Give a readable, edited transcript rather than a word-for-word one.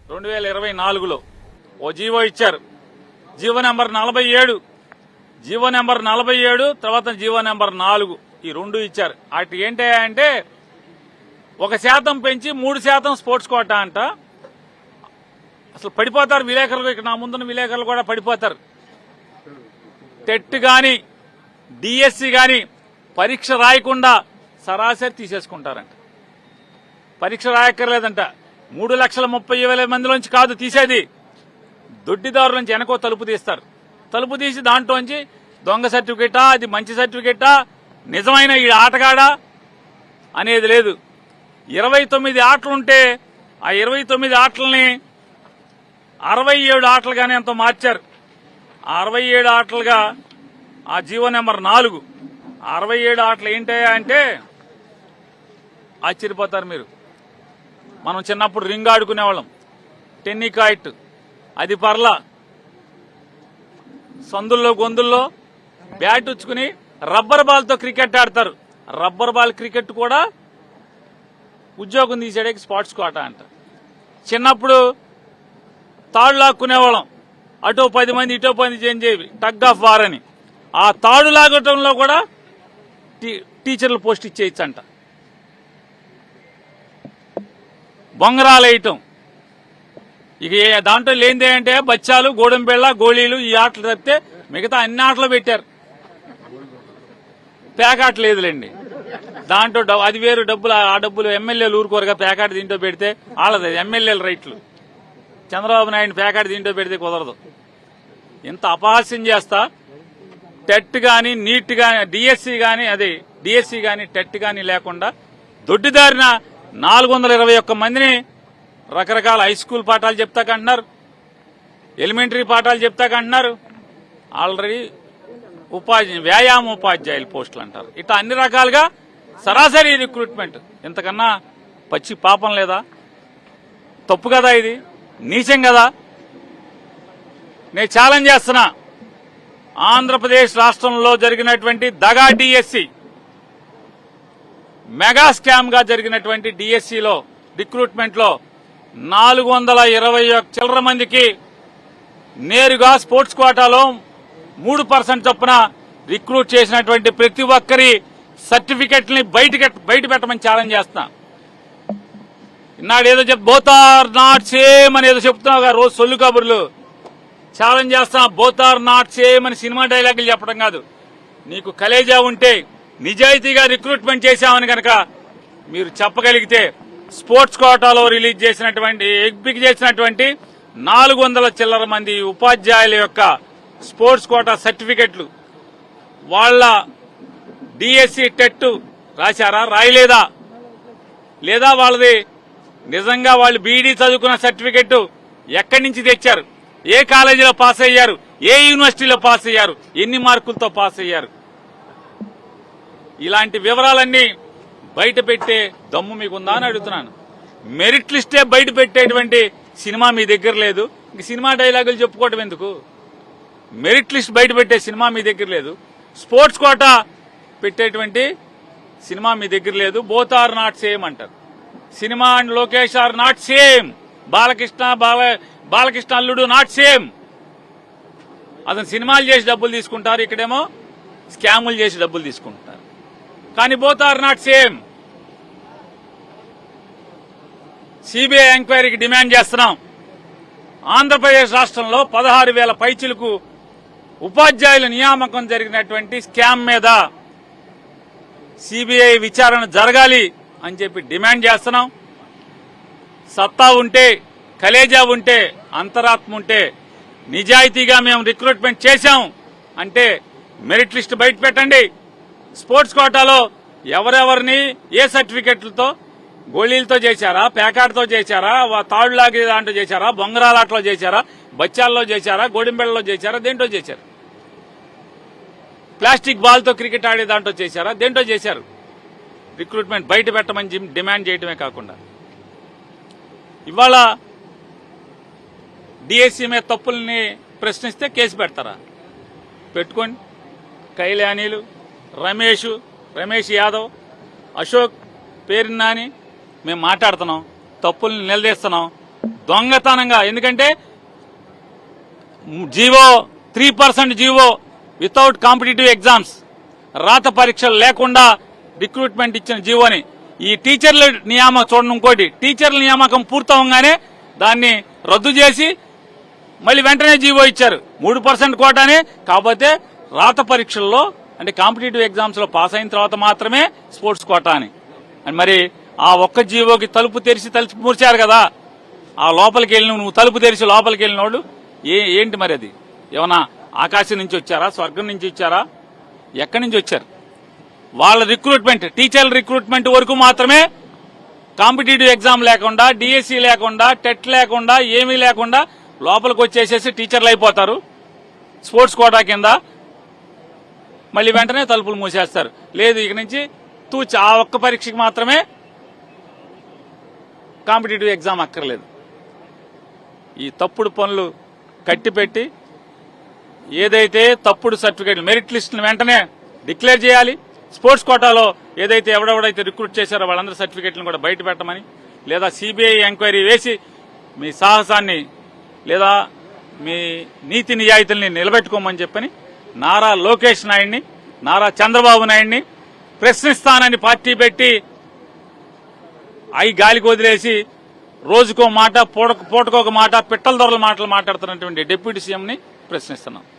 2024లో ఓ GO ఇచ్చారు. GO number 47, GO number 47 తర్వాత GO number 4 ఈ రెండు ఇచ్చారు. అటు ఏంటంటే 1% పెంచి 3% స్పోర్ట్స్ కోటా అంట. అసలు పడిపోతారు విలేకరులు, ఇక్కడ నా ముందున్న విలేకరులు కూడా పడిపోతారు. టెట్ గాని డిఎస్సి గాని పరీక్ష రాయకుండా సరాసరి తీసేసుకుంటారంట. పరీక్ష రాయక్కర్లేదంట. 3,30,000 మందిలోంచి కాదు తీసేది, దొడ్డిదారుల నుంచి వెనకో తలుపు తీస్తారు. తలుపు తీసి దాంట్లోంచి దొంగ సర్టిఫికేటా, అది మంచి సర్టిఫికేటా, నిజమైన ఈ ఆటగాడా అనేది లేదు. 29 ఆటలుంటే ఆ 29 ఆటలని 67 ఆటలుగానే ఎంతో మార్చారు. ఆ 67 ఆటలుగా ఆ జీవో నెంబర్ 4 67 ఆటలు ఏంటయ్యా అంటే ఆశ్చర్యపోతారు మీరు. మనం చిన్నప్పుడు రింగ్ ఆడుకునేవాళ్ళం, టెన్నికాయిట్, అది పర్ల సందుల్లో గొంతుల్లో బ్యాట్ ఉచ్చుకుని రబ్బర్ బాల్తో క్రికెట్ ఆడతారు. రబ్బర్ బాల్ క్రికెట్ కూడా ఉద్యోగం తీసేయడానికి స్పోర్ట్స్ కోటా అంట. చిన్నప్పుడు తాడు లాక్కునేవాళ్ళం, అటో 10 మంది ఇటో 10 చేంజేవి, టగ్ ఆఫ్ వార్ అని. ఆ తాడు లాగటంలో కూడా టీచర్లు పోస్ట్ ఇచ్చేయచ్చంట. బొంగరాలు వేయటం, ఇక దాంట్లో లేనిదే అంటే బచ్చాలు, గోడంబెళ్ళ, గోళీలు ఈ ఆటలు తప్పితే మిగతా అన్ని ఆటలు పెట్టారు. పేకాట లేదులేండి, దాంట్లో అది వేరు డబ్బులు. ఆ డబ్బులు ఎమ్మెల్యేలు ఊరుకోరుగా, పేకాట దీంట్లో పెడితే వాళ్ళది ఎమ్మెల్యేల రైట్లు. చంద్రబాబు నాయుడు పేకాట దీంట్లో పెడితే కుదరదు. ఇంత అపహాస్యం చేస్తా టెట్ గాని, నీట్ గాని, డిఎస్సి గాని టెట్ గాని లేకుండా దొడ్డిదారిన 421 మందిని రకరకాల హై స్కూల్ పాఠాలు చెప్తాకంటున్నారు, ఎలిమెంటరీ పాఠాలు చెప్తాకంటున్నారు. ఆల్రెడీ వ్యాయామ ఉపాధ్యాయుల పోస్టులు అంటారు. ఇట్లా అన్ని రకాలుగా సరాసరి రిక్రూట్మెంట్. ఇంతకన్నా పచ్చి పాపం లేదా? తప్పు కదా, ఇది నీచం కదా. నేను ఛాలెంజ్ చేస్తున్నా, ఆంధ్రప్రదేశ్ రాష్ట్రంలో జరిగినటువంటి దగా డిఎస్సి, మెగా స్కామ్ గా జరిగినటువంటి డిఎస్సిలో రిక్రూట్మెంట్ లో 421 చిల్లర మందికి నేరుగా స్పోర్ట్స్ కోటాలో 3% చొప్పున రిక్రూట్ చేసినటువంటి ప్రతి ఒక్కరి సర్టిఫికెట్ని బయట పెట్టమని ఛాలెంజ్ చేస్తున్నా. ఇన్నాడు ఏదో బోత్ ఆర్ నాట్ సేమ్ అని ఏదో చెప్తున్నావు రోజు సొల్లు కబుర్లు. ఛాలెంజ్ చేస్తున్నా, బోత్ ఆర్ నాట్ సేమ్ అని సినిమా డైలాగులు చెప్పడం కాదు. నీకు కలేజా ఉంటే, నిజాయితీగా రిక్రూట్మెంట్ చేశామని కనుక మీరు చెప్పగలిగితే, స్పోర్ట్స్ కోటాలో రిలీజ్ చేసినటువంటి ఎంపిక చేసినటువంటి 400 చిల్లర మంది ఉపాధ్యాయుల యొక్క స్పోర్ట్స్ కోటా సర్టిఫికెట్లు, వాళ్ళ డిఎస్సి టెట్ రాశారా, రాయలేదా, లేదా వాళ్ళది నిజంగా వాళ్ళు బీఈడీ చదువుకున్న సర్టిఫికెట్ ఎక్కడి నుంచి తెచ్చారు, ఏ కాలేజీలో పాస్ అయ్యారు, ఏ యూనివర్సిటీలో పాస్ అయ్యారు, ఎన్ని మార్కులతో పాస్ అయ్యారు, ఇలాంటి వివరాలన్నీ బయట పెట్టే దమ్ము మీకుందా అని అడుగుతున్నాను. మెరిట్ లిస్టే బయట పెట్టేటువంటి సినిమా మీ దగ్గర లేదు, ఇంక సినిమా డైలాగులు చెప్పుకోవటం ఎందుకు? మెరిట్ లిస్ట్ బయట పెట్టే సినిమా మీ దగ్గర లేదు, స్పోర్ట్స్ కోటా పెట్టేటువంటి సినిమా మీ దగ్గర లేదు. బోత్ ఆర్ నాట్ సేమ్ అంటారు. Cinema and Lokesh are not same. Balakrishna అల్లుడు నాట్ సేమ్. అతను సినిమాలు చేసి డబ్బులు తీసుకుంటారు, ఇక్కడేమో స్కాములు చేసి డబ్బులు తీసుకుంటారు. కానీ both are not same. CBI ఎంక్వైరీకి డిమాండ్ చేస్తున్నాం. ఆంధ్రప్రదేశ్ రాష్ట్రంలో 16,000 పైచిలకు ఉపాధ్యాయుల నియామకం జరిగినటువంటి స్కామ్ మీద సిబిఐ విచారణ జరగాలి అని చెప్పి డిమాండ్ చేస్తున్నాం. సత్తా ఉంటే, కలేజా ఉంటే, అంతరాత్మ ఉంటే, నిజాయితీగా మేము రిక్రూట్మెంట్ చేశాం అంటే మెరిట్ లిస్ట్ బయట పెట్టండి. స్పోర్ట్స్ కోటాలో ఎవరెవరిని ఏ సర్టిఫికెట్లతో, గోళీలతో చేశారా, పేకాటతో చేశారా, తాడు లాగే దాంట్లో చేశారా, బొంగరాలాట్లో చేశారా, బచ్చాల్లో చేశారా, గోడింబెళ్లలో చేశారా, దేంట్లో చేశారు, ప్లాస్టిక్ బాల్తో క్రికెట్ ఆడే దాంట్లో చేశారా, దేంట్లో చేశారు? రిక్రూట్మెంట్ బయట పెట్టమని డిమాండ్ చేయడమే కాకుండా ఇవాళ డిఎస్సీ మీద తప్పుల్ని ప్రశ్నిస్తే కేసు పెడతారా? పెట్టుకోండి. కైలానీలు, రమేష్ యాదవ్, అశోక్ పేరు నాని మేము మాట్లాడుతున్నాం, తప్పుల్ని నిలదీస్తున్నాం. దొంగతనంగా. ఎందుకంటే GO 3% GO without competitive exams, రాత పరీక్షలు లేకుండా రిక్రూట్మెంట్ ఇచ్చిన జీవోని ఈ టీచర్ల నియామకం చూడండి. ఇంకోటి, టీచర్ల నియామకం పూర్తవగానే దాన్ని రద్దు చేసి మళ్ళీ వెంటనే జీవో ఇచ్చారు. 3% కోటానే. కాకపోతే రాత పరీక్షల్లో అంటే కాంపిటేటివ్ ఎగ్జామ్స్ లో పాస్ అయిన తర్వాత మాత్రమే స్పోర్ట్స్ కోటా అని. మరి ఆ ఒక్క జీవోకి తలుపు తెరిచి మూర్చారు కదా. ఆ లోపలికి వెళ్ళిన నువ్వు తలుపు తెరిచి లోపలికి వెళ్ళినోడు ఏంటి మరి? అది ఏమన్నా ఆకాశం నుంచి వచ్చారా, స్వర్గం నుంచి వచ్చారా, ఎక్కడి నుంచి వచ్చారు? వాళ్ళ రిక్రూట్మెంట్, టీచర్ల రిక్రూట్మెంట్ వరకు మాత్రమే, కాంపిటేటివ్ ఎగ్జామ్ లేకుండా, డిఎస్సి లేకుండా, టెట్ లేకుండా, ఏమీ లేకుండా లోపలికి వచ్చేసేసి టీచర్లు అయిపోతారు స్పోర్ట్స్ కోటా కింద. మళ్ళీ వెంటనే తలుపులు మూసేస్తారు. లేదు, ఇక నుంచి తూచి ఆ ఒక్క పరీక్షకి మాత్రమే కాంపిటేటివ్ ఎగ్జామ్ అక్కర్లేదు. ఈ తప్పుడు పనులు కట్టిపెట్టి ఏదైతే తప్పుడు సర్టిఫికేట్లు, మెరిట్ లిస్టును వెంటనే డిక్లేర్ చేయాలి. స్పోర్ట్స్ కోటాలో ఏదైతే ఎవడెవడైతే రిక్రూట్ చేశారో వాళ్ళందరి సర్టిఫికేట్లను కూడా బయట పెట్టమని, లేదా సిబిఐ ఎంక్వైరీ వేసి మీ సాహసాన్ని లేదా మీ నీతి నిజాయితీల్ని నిలబెట్టుకోమని చెప్పని నారా లోకేష్ నాయుడిని, నారా చంద్రబాబు నాయుడిని ప్రశ్నిస్తానని పార్టీ పెట్టి అయి గాలికి వదిలేసి రోజుకో మాట, పూటకొక మాట, పిట్టల దొరల మాటలు మాట్లాడుతున్నటువంటి డిప్యూటీ సీఎంని ప్రశ్నిస్తున్నాం.